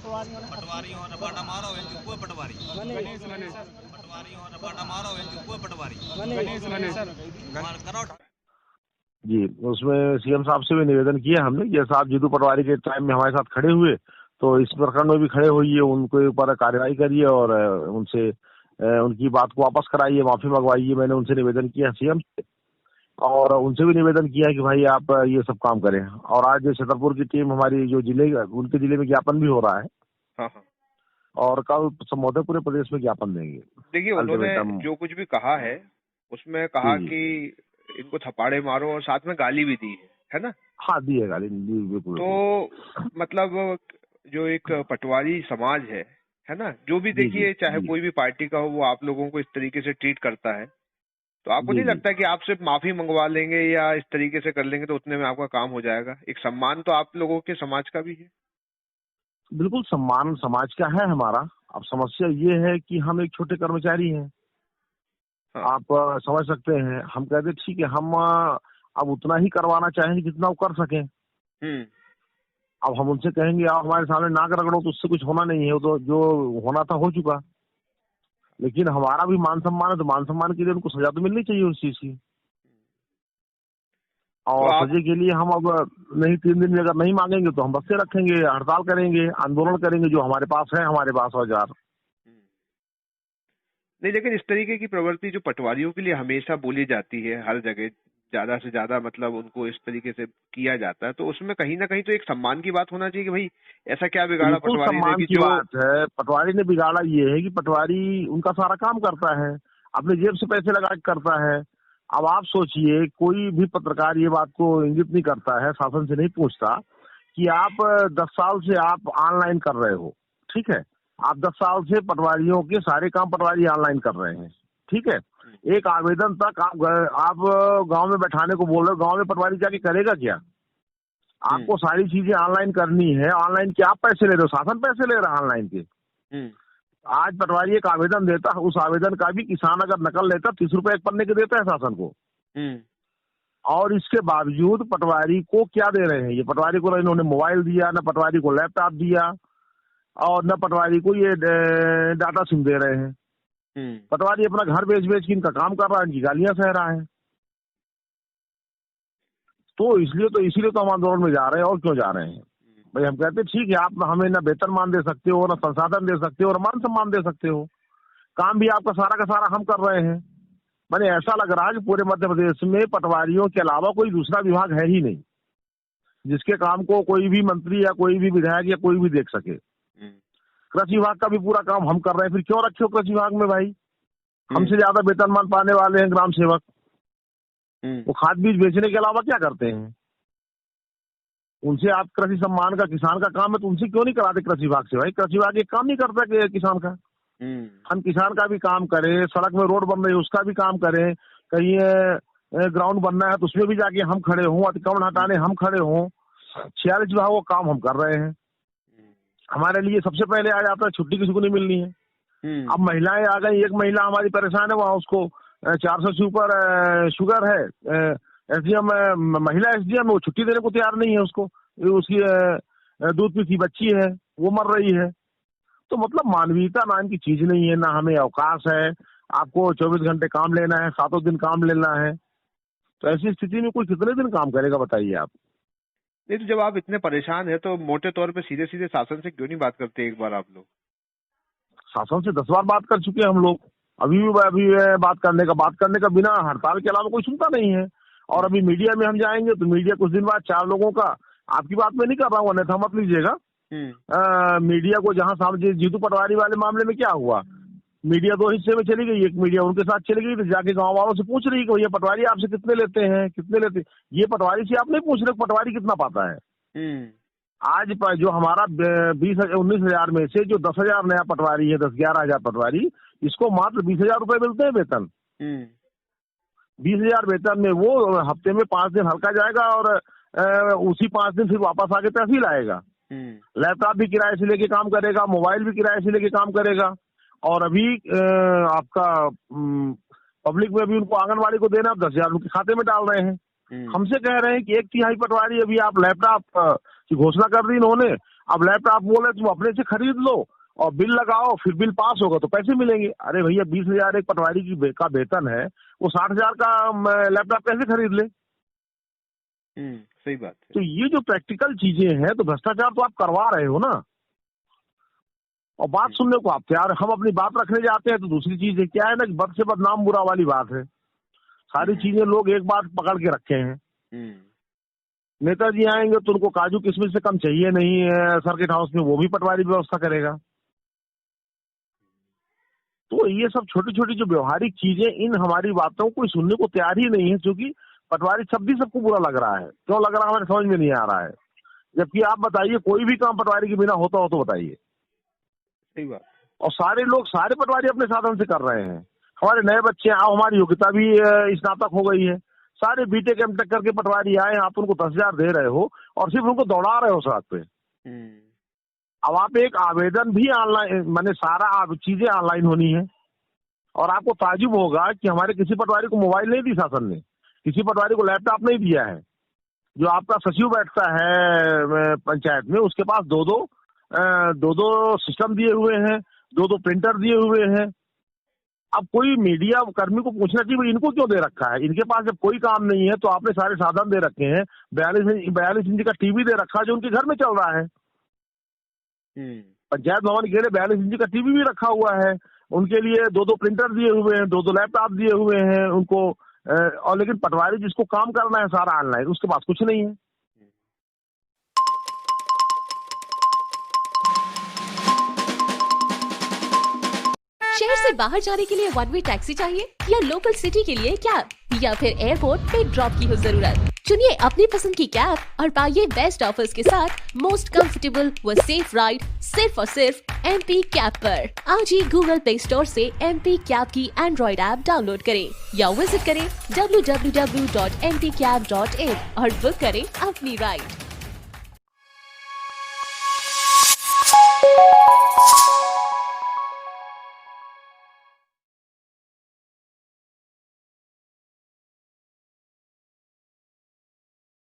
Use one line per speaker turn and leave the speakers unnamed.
पटवारियों ने बाटा मारो इनकी कोई पटवारी पटवारियों ने बाटा मारो इनकी कोई पटवारी करो।
जी, उसमें सीएम साहब से भी निवेदन किया हमने, जैसा आप जीतू पटवारी के टाइम में हमारे साथ खड़े हुए तो इस प्रकरण में भी खड़े होइए, उनके ऊपर कार्रवाई करिए और उनसे उनकी बात को वापस कराइए, माफी मंगवाइए। मैंने उनसे निवेदन किया सीएम से और उनसे भी निवेदन किया कि भाई आप ये सब काम करें। और आज छतरपुर की टीम हमारी जो जिले उनके जिले में ज्ञापन भी हो रहा है।
हाँ।
और कल संबोधन पूरे प्रदेश में ज्ञापन देंगे।
देखिए उन्होंने जो कुछ भी कहा है उसमें कहा कि इनको थप्पड़े मारो और साथ में गाली भी दी है ना?
हाँ, दी है गाली, बिल्कुल।
तो मतलब जो एक पटवारी समाज है ना, जो भी देखिए चाहे कोई भी पार्टी का हो, वो आप लोगों को इस तरीके से ट्रीट करता है, तो आपको नहीं लगता कि आप सिर्फ माफी मंगवा लेंगे या इस तरीके से कर लेंगे तो उतने में आपका काम हो जाएगा? एक सम्मान तो आप लोगों के समाज का भी है।
बिल्कुल, सम्मान समाज का है हमारा। अब समस्या ये है कि हम एक छोटे कर्मचारी हैं। हाँ। आप समझ सकते हैं, हम कहते ठीक है, हम अब उतना ही करवाना चाहेंगे जितना वो कर सकें। अब हम उनसे कहेंगे आप हमारे सामने नाक रगड़ो, तो उससे कुछ होना नहीं है, तो जो होना था हो चुका। लेकिन हमारा भी मान सम्मान है, तो मान सम्मान के लिए उनको सजा तो मिलनी चाहिए उस चीज की। और तो सजा के लिए हम अब नहीं 3 दिन में अगर नहीं मांगेंगे तो हम बस्ते रखेंगे, हड़ताल करेंगे, आंदोलन करेंगे, जो हमारे पास है, हमारे पास औजार।
नहीं, लेकिन इस तरीके की प्रवृत्ति जो पटवारियों के लिए हमेशा बोली जाती है, हर जगह ज्यादा से ज्यादा मतलब उनको इस तरीके से किया जाता है, तो उसमें कहीं ना कहीं तो एक सम्मान की बात होना चाहिए कि भाई ऐसा क्या बिगाड़ा पटवारी ने कि जो
बात है। पटवारी ने बिगाड़ा ये है कि पटवारी उनका सारा काम करता है, अपने जेब से पैसे लगा के करता है। अब आप सोचिए, कोई भी पत्रकार ये बात को इंगित नहीं करता है, शासन से नहीं पूछता कि आप 10 साल से आप ऑनलाइन कर रहे हो, ठीक है, आप 10 साल से पटवारियों के सारे काम पटवारी ऑनलाइन कर रहे हैं, ठीक है। एक आवेदन तक आप गांव में बैठाने को बोल रहे हो, गांव में पटवारी जाके करेगा क्या? आपको सारी चीजें ऑनलाइन करनी है। ऑनलाइन के आप पैसे ले रहे हो, शासन पैसे ले रहा है ऑनलाइन के। आज पटवारी एक आवेदन देता है, उस आवेदन का भी किसान अगर नकल लेता 30 रुपए एक पन्ने के देता है शासन को। और इसके बावजूद पटवारी को क्या दे रहे हैं? ये पटवारी को इन्होंने मोबाइल दिया, न पटवारी को लैपटॉप दिया, और न पटवारी को ये डाटा सिम दे रहे हैं। पटवारी अपना घर बेच बेच के इनका काम कर रहा है, इनकी गालियां सह रहा है। तो इसीलिए तो हम आंदोलन में जा रहे हैं। और क्यों जा रहे हैं भाई? हम कहते ठीक है, आप हमें न वेतन मान दे सकते हो, न संसाधन दे सकते हो, और मान सम्मान दे सकते हो, काम भी आपका सारा का सारा हम कर रहे हैं। मैंने ऐसा लग रहा है कि पूरे मध्य प्रदेश में पटवारियों के अलावा कोई दूसरा विभाग है ही नहीं जिसके काम को कोई भी मंत्री या कोई भी विधायक या कोई भी देख सके। कृषि विभाग का भी पूरा काम हम कर रहे हैं, फिर क्यों रखे हो कृषि विभाग में भाई? हमसे ज्यादा वेतनमान पाने वाले हैं ग्राम सेवक। वो खाद बीज बेचने के अलावा क्या करते हैं? उनसे आप कृषि सम्मान का, किसान का काम है, तो उनसे क्यों नहीं कराते कृषि विभाग से? भाई कृषि विभाग ये काम नहीं करता कि किसान का। हम किसान का भी काम करें, सड़क में रोड बन रही है उसका भी काम करें, कहीं ग्राउंड बनना है तो उसमें भी जाके हम खड़े हों, अतिक्रमण हटाने हम खड़े हों। 46 विभागों का काम हम कर रहे हैं। हमारे लिए सबसे पहले आ जाता है, छुट्टी किसी को नहीं मिलनी है। अब महिलाएं आ गई, एक महिला हमारी परेशान है, वहाँ उसको 400 से ऊपर शुगर है, एसडीएम महिला एसडीएम वो छुट्टी देने को तैयार नहीं है उसको। उसकी दूध पीती बच्ची है, वो मर रही है। तो मतलब मानवीयता नाम की चीज नहीं है, ना हमें अवकाश है। आपको 24 घंटे काम लेना है, 7 दिन काम लेना है, तो ऐसी स्थिति में कोई कितने दिन काम करेगा बताइए आप?
नहीं, तो जब आप इतने परेशान है तो मोटे तौर पे सीधे सीधे शासन से क्यों नहीं बात करते? एक बार आप लोग
शासन से 10 बार बात कर चुके हैं हम लोग। अभी बात करने का बिना हड़ताल के अलावा कोई सुनता नहीं है। और अभी मीडिया में हम जाएंगे तो मीडिया कुछ दिन बाद 4 लोगों का, आपकी बात में नहीं कर रहा हूँ, अन्यथा मत लीजिएगा, मीडिया को जहां सामने जीतू पटवारी वाले मामले में क्या हुआ, मीडिया 2 हिस्से में चली गई। एक मीडिया उनके साथ चली गई तो जाके गांव वालों से पूछ रही कि ये पटवारी आपसे कितने लेते हैं, कितने लेते? ये पटवारी से आप नहीं पूछ रहे पटवारी कितना पाता है। आज जो हमारा 19,000 में से जो 10,000 नया पटवारी है, 10-11 हजार पटवारी, इसको मात्र 20,000 रुपए मिलते हैं वेतन। 20,000 वेतन में वो हफ्ते में 5 दिन हल्का जाएगा और उसी 5 दिन फिर वापस आके तहसील आएगा। लैपटॉप भी किराए से लेके काम करेगा, मोबाइल भी किराए से लेके काम करेगा। और अभी आपका पब्लिक में भी उनको आंगनबाड़ी को देना 10,000 उनके खाते में डाल रहे हैं। हमसे कह रहे हैं कि 1/3 पटवारी, अभी आप लैपटॉप की घोषणा कर दी इन्होंने, अब लैपटॉप बोले तुम अपने से खरीद लो और बिल लगाओ, फिर बिल पास होगा तो पैसे मिलेंगे। अरे भैया 20,000 एक पटवारी का वेतन है, वो 60,000 का लैपटॉप कैसे खरीद ले?
सही बात है।
तो ये जो प्रैक्टिकल चीजें हैं, तो भ्रष्टाचार तो आप करवा रहे हो ना, और बात सुनने को आप तैयार, हम अपनी बात रखने जाते हैं तो दूसरी चीज है। क्या है ना कि बद से बदनाम बुरा वाली बात है, सारी चीजें लोग एक बात पकड़ के रखे हैं। नेताजी आएंगे तो उनको काजू किशमिश से कम चाहिए नहीं है, सर्किट हाउस में वो भी पटवारी व्यवस्था करेगा। तो ये सब छोटी छोटी जो व्यवहारिक चीजें, इन हमारी बातों को सुनने को तैयार ही नहीं है, क्योंकि पटवारी शब्द ही सबको बुरा लग रहा है। क्यों लग रहा है हमें समझ में नहीं आ रहा है, जबकि आप बताइए कोई भी काम पटवारी के बिना होता हो तो बताइए।
सही बात। और
सारे लोग, सारे पटवारी अपने साधन से कर रहे हैं। हमारे नए बच्चे, हमारी योग्यता भी स्नातक हो गई है, सारे बीटेक एमटेक करके पटवारी आए, आप उनको 10,000 दे रहे हो और सिर्फ उनको दौड़ा रहे हो सड़क पे। अब आप एक आवेदन भी ऑनलाइन, माने सारा चीजें ऑनलाइन होनी है, और आपको ताजुब होगा कि हमारे किसी पटवारी को मोबाइल नहीं दी शासन ने, किसी पटवारी को लैपटॉप नहीं दिया है। जो आपका सचिव बैठता है पंचायत में, उसके पास दो सिस्टम दिए हुए हैं, दो प्रिंटर दिए हुए हैं। अब कोई मीडिया कर्मी को पूछना चाहिए इनको क्यों दे रखा है, इनके पास जब कोई काम नहीं है तो आपने सारे साधन दे रखे हैं। 42 इंच का टीवी दे रखा है जो उनके घर में चल रहा है। पंचायत भवन के लिए 42 इंच का टीवी भी रखा हुआ है, उनके लिए दो प्रिंटर दिए हुए हैं, दो लैपटॉप दिए हुए हैं उनको, और लेकिन पटवारी जिसको काम करना है सारा ऑनलाइन, उसके पास कुछ नहीं है।
शहर से बाहर जाने के लिए वन वे टैक्सी चाहिए, या लोकल सिटी के लिए कैब, या फिर एयरपोर्ट पे ड्रॉप की हो जरूरत? चुनिए अपनी पसंद की कैब और पाइए बेस्ट ऑफर्स के साथ मोस्ट कंफर्टेबल व सेफ राइड सिर्फ और सिर्फ MP कैब पर। आज ही गूगल प्ले स्टोर से MP कैब की एंड्रॉइड ऐप डाउनलोड करें या विजिट करें www.mpcab.in और बुक करें अपनी राइड।